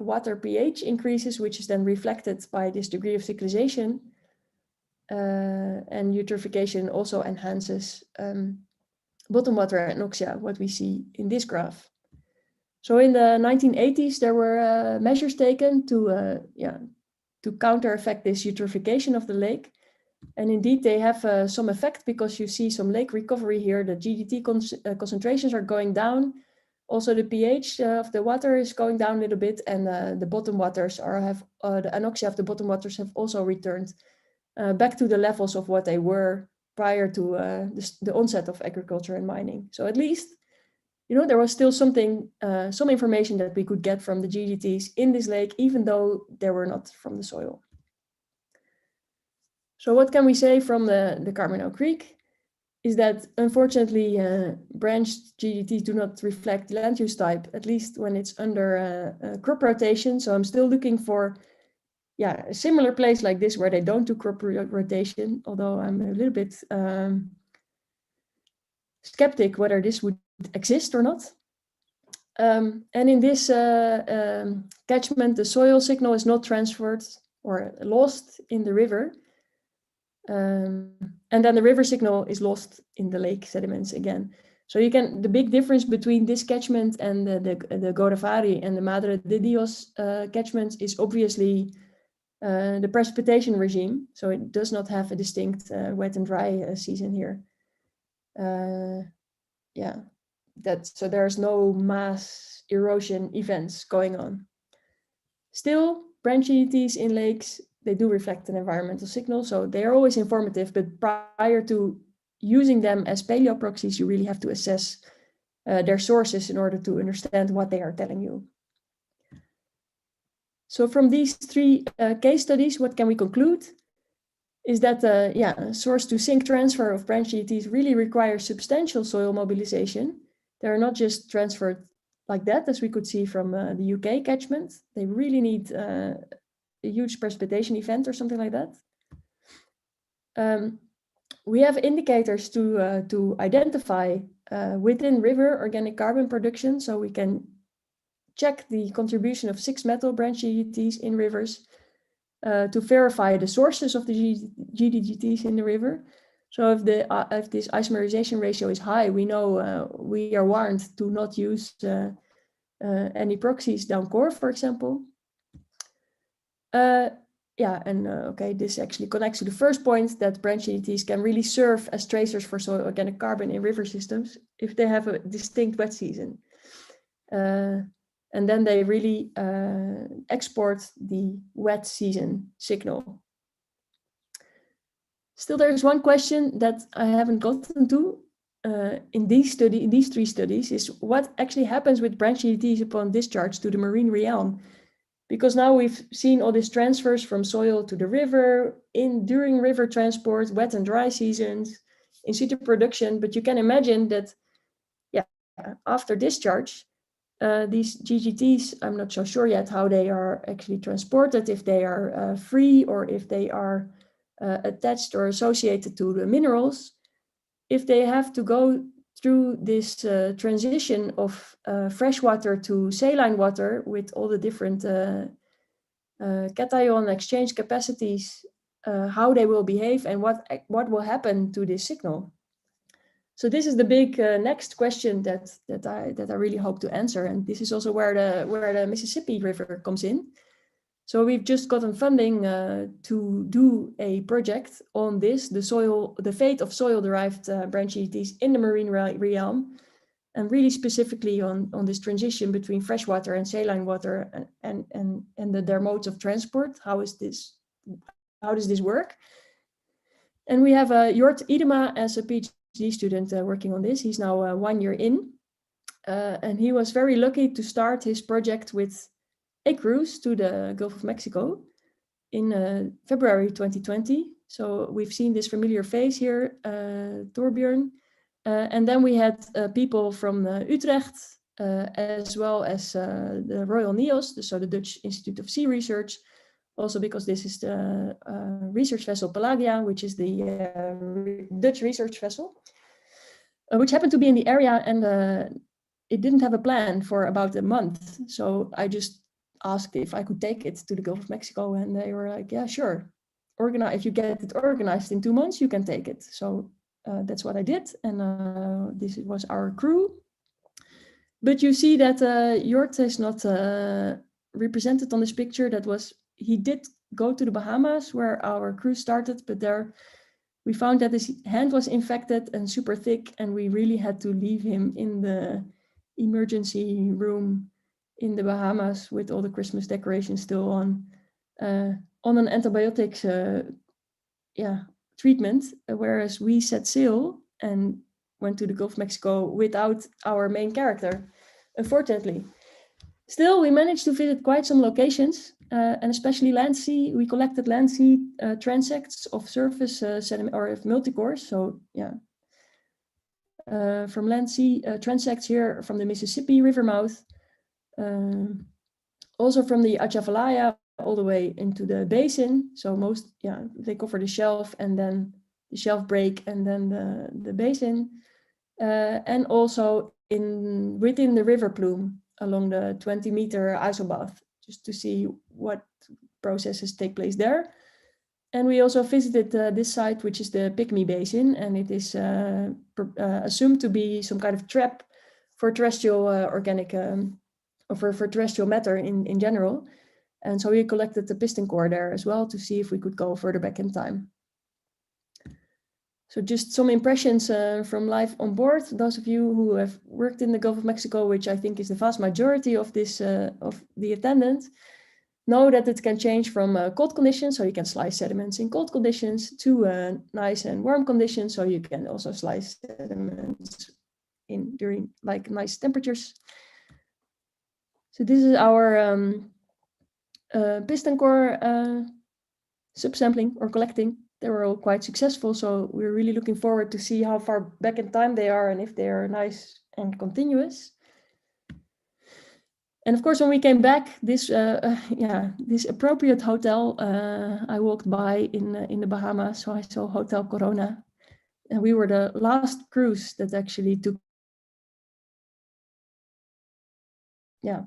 water pH increases, which is then reflected by this degree of cyclization. And eutrophication also enhances bottom water anoxia, what we see in this graph. So in the 1980s, there were measures taken to counter effect this eutrophication of the lake. And indeed, they have some effect because you see some lake recovery here. The GGT concentrations are going down. Also, the pH of the water is going down a little bit, and the bottom waters the anoxia of the bottom waters have also returned back to the levels of what they were prior to the onset of agriculture and mining. So at least, there was still some information that we could get from the GGTs in this lake, even though they were not from the soil. So what can we say from the Carmino Creek is that unfortunately branched GGTs do not reflect land use type, at least when it's under crop rotation. So I'm still looking for a similar place like this where they don't do crop rotation, although I'm a little bit skeptic whether this would exist or not. And in this catchment, the soil signal is not transferred or lost in the river. And then the river signal is lost in the lake sediments again. So the big difference between this catchment and the Godavari and the Madre de Dios catchments is obviously the precipitation regime. So it does not have a distinct wet and dry season here. So there's no mass erosion events going on. Still, branch GGTs in lakes, they do reflect an environmental signal, so they are always informative, but prior to using them as paleo proxies, you really have to assess their sources in order to understand what they are telling you. So from these three case studies, what can we conclude? Is that source to sink transfer of branch GGTs really requires substantial soil mobilization. They're not just transferred like that, as we could see from the UK catchment. They really need a huge precipitation event or something like that. We have indicators to identify within river organic carbon production, so we can check the contribution of 6-metal branch GGTs in rivers to verify the sources of the GGTs in the river. So if this isomerization ratio is high, we know we are warned to not use any proxies down core, for example. Okay, this actually connects to the first point that branch GGTs can really serve as tracers for soil organic carbon in river systems if they have a distinct wet season. And then they really export the wet season signal. Still, there's one question that I haven't gotten to in these three studies is what actually happens with branch GGTs upon discharge to the marine realm. Because now we've seen all these transfers from soil to the river, during river transport, wet and dry seasons, in situ production. But you can imagine that, after discharge, these GGTs, I'm not so sure yet how they are actually transported, if they are free or if they are attached or associated to the minerals. If they have to go through this transition of freshwater to saline water with all the different cation exchange capacities, how they will behave and what will happen to this signal. So this is the big next question that I really hope to answer, and this is also where the Mississippi River comes in. So we've just gotten funding to do a project on this, the fate of soil-derived branch GGTs in the marine realm, and really specifically on this transition between freshwater and saline water and their modes of transport. How does this work? And we have Jort Idema as a PhD student working on this. He's now 1 year in, and he was very lucky to start his project with a cruise to the Gulf of Mexico in February 2020. So we've seen this familiar face here, Torbjörn. And then we had people from Utrecht, as well as the Royal NIOS, so the Dutch Institute of Sea Research, also because this is the research vessel Pelagia, which is the Dutch research vessel, which happened to be in the area, and it didn't have a plan for about a month. So I just asked if I could take it to the Gulf of Mexico, and they were like, yeah, sure. If you get it organized in 2 months, you can take it. So that's what I did, and this was our crew. But you see that Jort is not represented on this picture. He did go to the Bahamas where our crew started, but there we found that his hand was infected and super thick, and we really had to leave him in the emergency room in the Bahamas with all the Christmas decorations still on an antibiotics treatment, whereas we set sail and went to the Gulf of Mexico without our main character, unfortunately. Still, we managed to visit quite some locations, and especially land sea. We collected land sea transects of surface sediment or of multicores. So from land sea transects here from the Mississippi River mouth, also from the Atchafalaya all the way into the basin. So they cover the shelf and then the shelf break and then the basin, and also within the river plume along the 20-meter isobath, just to see what processes take place there. And we also visited this site, which is the Pygmy Basin, and it is assumed to be some kind of trap for terrestrial organic or for terrestrial matter in general. And so we collected the piston core there as well to see if we could go further back in time. So just some impressions from life on board. Those of you who have worked in the Gulf of Mexico, which I think is the vast majority of the attendants, know that it can change from cold conditions, so you can slice sediments in cold conditions, to nice and warm conditions, so you can also slice sediments during like nice temperatures. So this is our piston core subsampling or collecting. They were all quite successful, so we're really looking forward to see how far back in time they are and if they are nice and continuous. And of course, when we came back, this appropriate hotel I walked by in the Bahamas, so I saw Hotel Corona, and we were the last cruise that actually took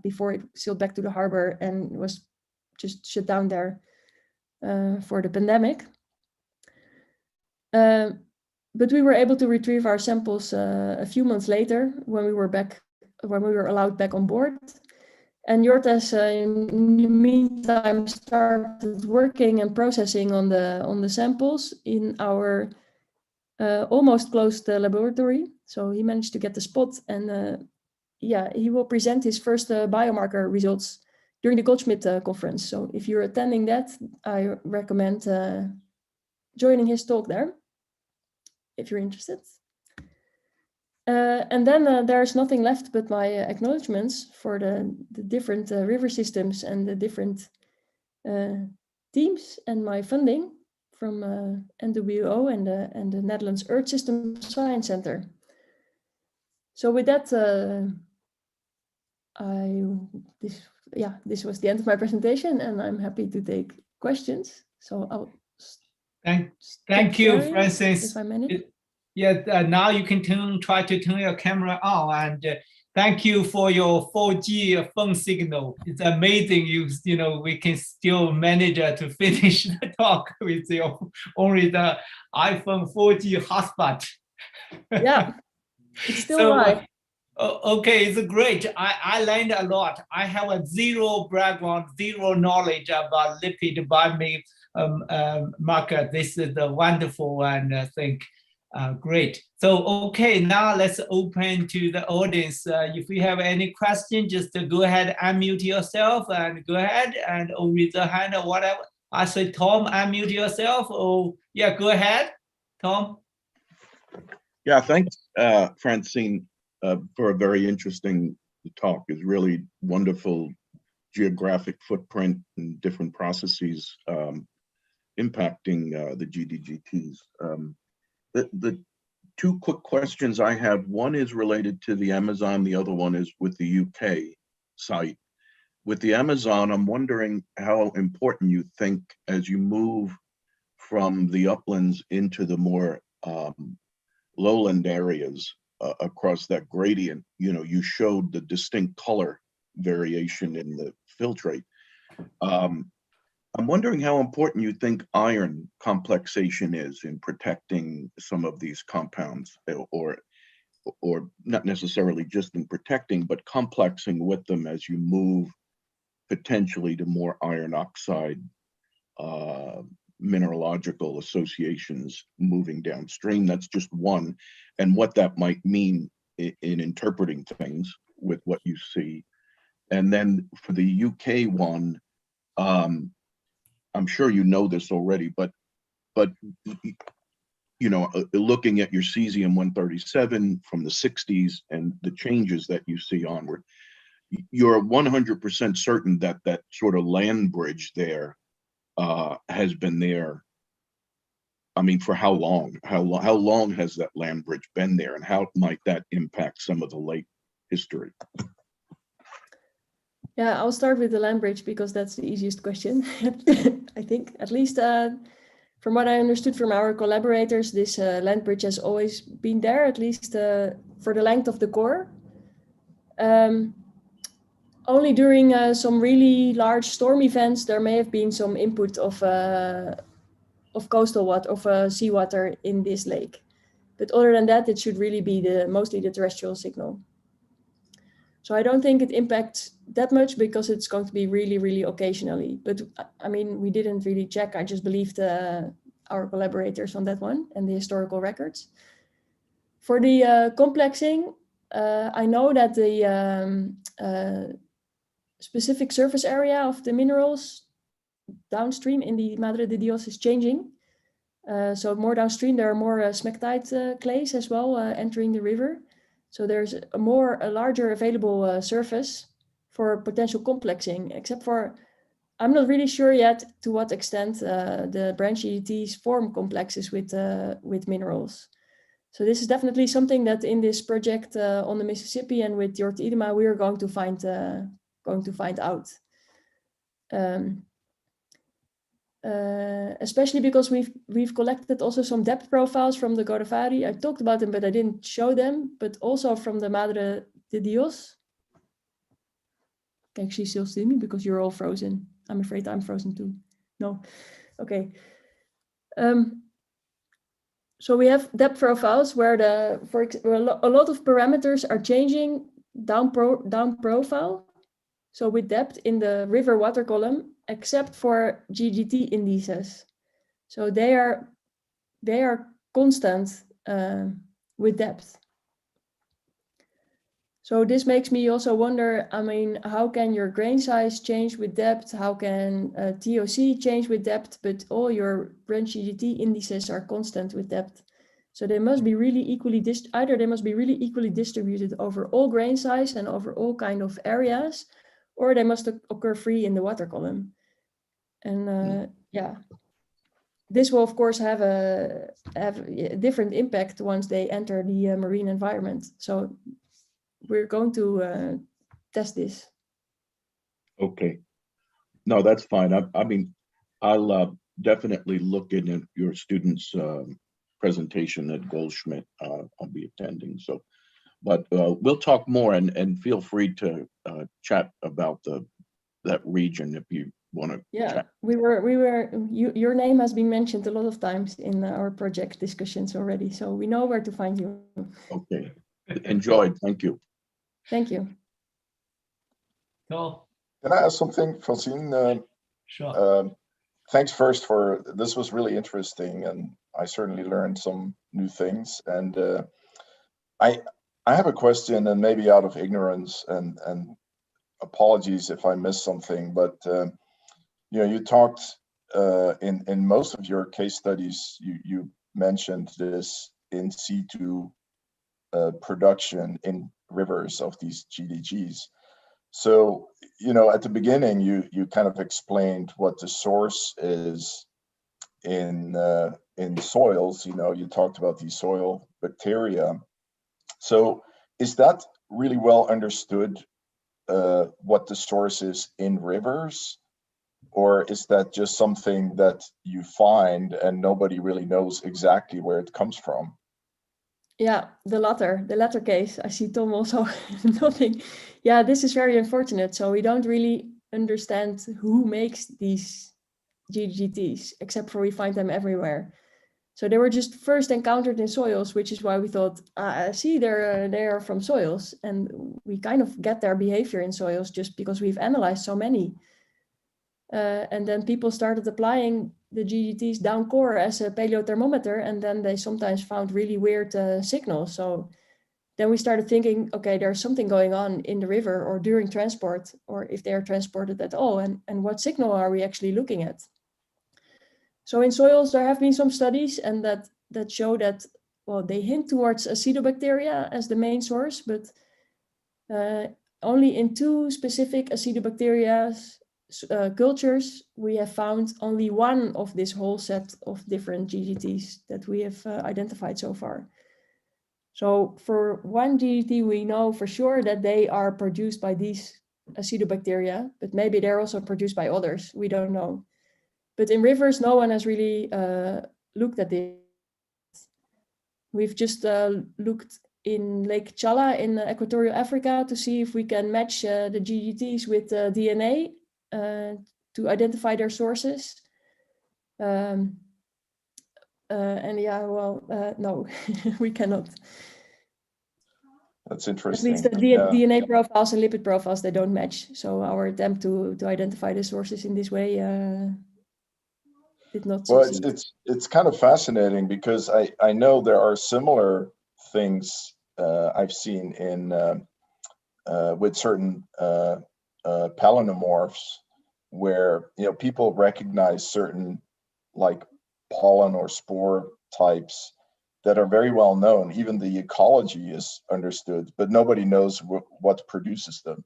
before it sailed back to the harbor and was just shut down there for the pandemic. but we were able to retrieve our samples a few months later when we were allowed back on board. And Jortes, in the meantime, started working and processing on the samples in our almost closed laboratory. So he managed to get the spot, and yeah, he will present his first biomarker results during the Goldschmidt conference. So if you're attending that, I recommend joining his talk there, if you're interested. And then there's nothing left but my acknowledgements for the different river systems and the different teams, and my funding from NWO and the Netherlands Earth System Science Center. So with that, this was the end of my presentation, and I'm happy to take questions. So I'll thank you, Francis. If I manage. Yeah, now you can try to turn your camera on, and thank you for your 4G phone signal. It's amazing you know we can still manage to finish the talk with your only the iPhone 4G hotspot. Yeah, it's still alive. Okay, it's great. I learned a lot. I have a zero background, zero knowledge about lipid biomarker. This is a wonderful, and I think great. So, okay, now let's open to the audience. If you have any questions, just go ahead, unmute yourself, and go ahead and raise the hand or whatever. I say, Tom, unmute yourself. Oh, yeah, go ahead, Tom. Yeah, thanks, Francine, for a very interesting talk. It's really wonderful geographic footprint and different processes impacting the GDGTs. The two quick questions I have, one is related to the Amazon, the other one is with the UK site. With the Amazon, I'm wondering how important you think as you move from the uplands into the more lowland areas across that gradient. You know, you showed the distinct color variation in the filtrate. I'm wondering how important you think iron complexation is in protecting some of these compounds, or not necessarily just in protecting, but complexing with them as you move potentially to more iron oxide mineralogical associations moving downstream. That's just one, and what that might mean in interpreting things with what you see. And then for the UK one, I'm sure you know this already, but you know, looking at your cesium-137 from the 60s and the changes that you see onward, you're 100% certain that that sort of land bridge there has been there. I mean, for how long? How long has that land bridge been there, and how might that impact some of the late history? Yeah, I'll start with the land bridge because that's the easiest question. I think, at least from what I understood from our collaborators, this land bridge has always been there, at least for the length of the core. Only during some really large storm events, there may have been some input of coastal water, of seawater in this lake. But other than that, it should really be mostly the terrestrial signal. So I don't think it impacts that much because it's going to be really, really occasionally. But I mean, we didn't really check. I just believed our collaborators on that one and the historical records. For the complexing, I know that the specific surface area of the minerals downstream in the Madre de Dios is changing. So more downstream, there are more smectite clays as well entering the river. So there's a larger available surface for potential complexing, except for, I'm not really sure yet to what extent the branch EDTs form complexes with minerals. So this is definitely something that in this project on the Mississippi and with Jort Idema, we are going to find out. Especially because we've collected also some depth profiles from the Godavari. I talked about them, but I didn't show them, but also from the Madre de Dios. Can you still see me because you're all frozen? I'm afraid I'm frozen too. No, okay. So we have depth profiles where a lot of parameters are changing down profile. So with depth in the river water column, except for GGT indices. So they are constant with depth. So this makes me also wonder, I mean, how can your grain size change with depth? How can TOC change with depth? But all your branch GGT indices are constant with depth. So they must be really equally either they must be really equally distributed over all grain size and over all kind of areas, or they must occur free in the water column. And yeah, this will of course have a different impact once they enter the marine environment. So we're going to test this. Okay. No, that's fine. I mean, I'll definitely look in at your students' presentation at Goldschmidt. I'll be attending. So, but we'll talk more, and feel free to chat about that region if you want to. Yeah, chat. your name has been mentioned a lot of times in our project discussions already, so we know where to find you. Okay. Enjoyed. Thank you. Thank you. Cool. Can I ask something, Francine? Sure. Thanks first for this was really interesting, and I certainly learned some new things. And I have a question, and maybe out of ignorance, and apologies if I missed something, but you know, you talked in most of your case studies, you mentioned this in situ production in rivers of these GDGs. So, you know, at the beginning, you kind of explained what the source is in soils. You know, you talked about these soil bacteria. So, is that really well understood? What the source is in rivers, or is that just something that you find and nobody really knows exactly where it comes from? Yeah, the latter case. I see Tom also nodding. Yeah, this is very unfortunate. So we don't really understand who makes these GGTs, except for we find them everywhere. So they were just first encountered in soils, which is why we thought, see, they are from soils. And we kind of get their behavior in soils just because we've analyzed so many. And then people started applying the GGTs down core as a paleothermometer, and then they sometimes found really weird signals. So then we started thinking, okay, there's something going on in the river or during transport, or if they are transported at all, and what signal are we actually looking at? So in soils, there have been some studies and that show that, well, they hint towards acidobacteria as the main source, but only in 2 specific acidobacteria cultures, we have found only one of this whole set of different GGTs that we have identified so far. So for one GGT, we know for sure that they are produced by these acidobacteria, but maybe they're also produced by others. We don't know. But in rivers, no one has really looked at this. We've just looked in Lake Chala in Equatorial Africa to see if we can match the GGTs with DNA to identify their sources. And yeah, well, no, we cannot. That's interesting. At least the DNA profiles and lipid profiles, they don't match. So our attempt to identify the sources in this way did not succeed. Well, it's kind of fascinating because I know there are similar things I've seen in with certain palanomorphs, where, you know, people recognize certain like pollen or spore types that are very well known. Even the ecology is understood, but nobody knows what produces them.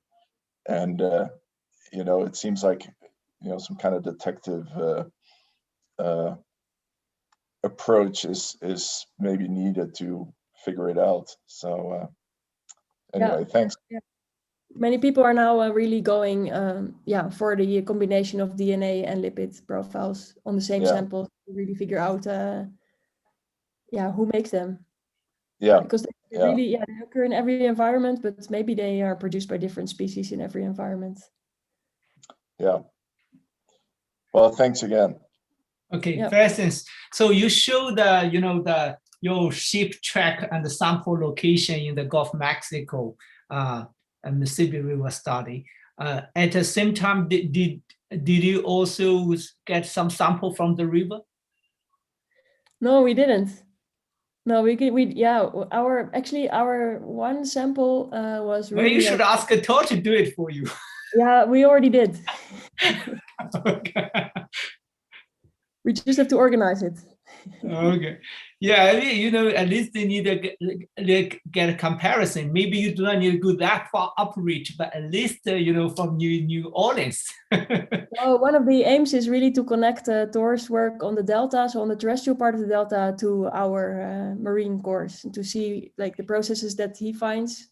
And you know, it seems like, you know, some kind of detective approach is maybe needed to figure it out. So anyway, thanks. Yeah. Many people are now really going for the combination of DNA and lipid profiles on the same samples to really figure out who makes them. Yeah, because they really they occur in every environment, but maybe they are produced by different species in every environment. Yeah. Well, thanks again. Okay, for instance, so you show the, you know, the your ship track and the sample location in the Gulf of Mexico and Mississippi River study. At the same time, did you also get some sample from the river? No, we didn't. No, our one sample was really. Well, you should ask a tour to do it for you. Yeah, we already did. Okay. We just have to organize it. Okay. Yeah, I mean, at least they need to get a comparison. Maybe you do not need to go that far upreach, but at least, from New Orleans. Well, one of the aims is really to connect Thor's work on the Delta, so on the terrestrial part of the Delta, to our marine course, and to see like the processes that he finds,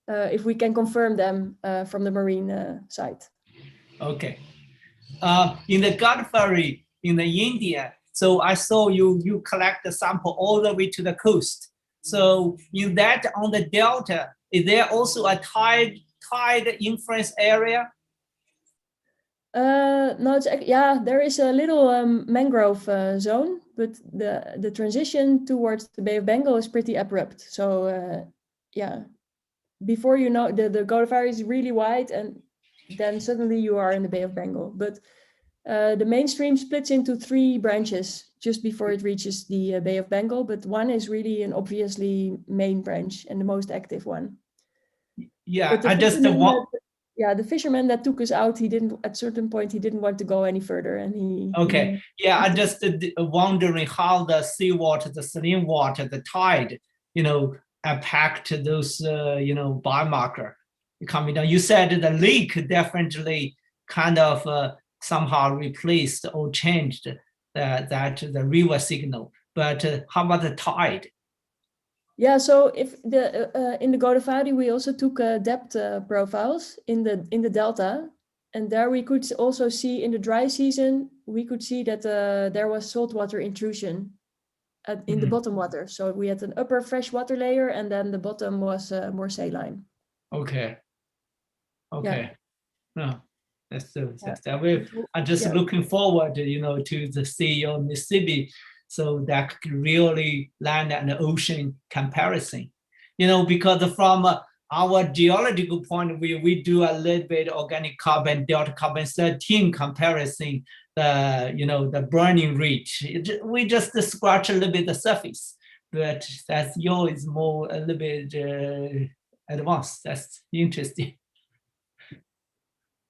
if we can confirm them from the marine side. Okay. In the Godavari, in the India, so I saw you collect the sample all the way to the coast. So in that, on the Delta, is there also a tide influence area? No, there is a little mangrove zone, but the transition towards the Bay of Bengal is pretty abrupt. So before you know, the Godavari is really wide, and then suddenly you are in the Bay of Bengal. But the mainstream splits into 3 branches just before it reaches the Bay of Bengal, but one is really an obviously main branch and the most active one. Yeah, the fisherman that took us out, at certain point, he didn't want to go any further, and Okay. I just wondering how the seawater, the saline water, the tide, impact those, biomarker coming down. You said the lake definitely kind of somehow replaced or changed the river signal, but how about the tide? Yeah, so if in the Godavari, we also took depth profiles in the Delta, and there we could also see in the dry season, we could see that there was saltwater intrusion in the bottom water. So we had an upper freshwater layer, and then the bottom was more saline. Okay. Yeah. No, I'm just looking forward, to see your Mississippi, so that could really land an ocean comparison. Because from our geological point of view, we do a little bit organic carbon, delta carbon 13 comparison, the burning rate. We just scratch a little bit the surface, but that's yours more a little bit advanced. That's interesting.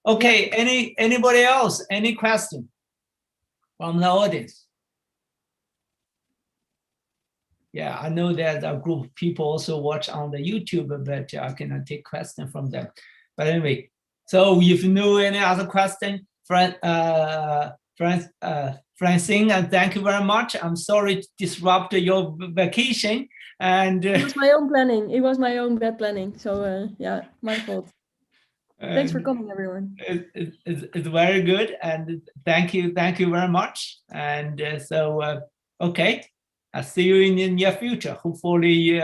Okay, anybody else? Any question from the audience? Yeah, I know that a group of people also watch on the YouTube, but I cannot take question from them. But anyway, so if you know any other question, Francine, and thank you very much. I'm sorry to disrupt your vacation. And it was my own planning. It was my own bad planning. So my fault. Thanks for coming, everyone. It's very good, and thank you very much. And okay, I'll see you in the near future. Hopefully,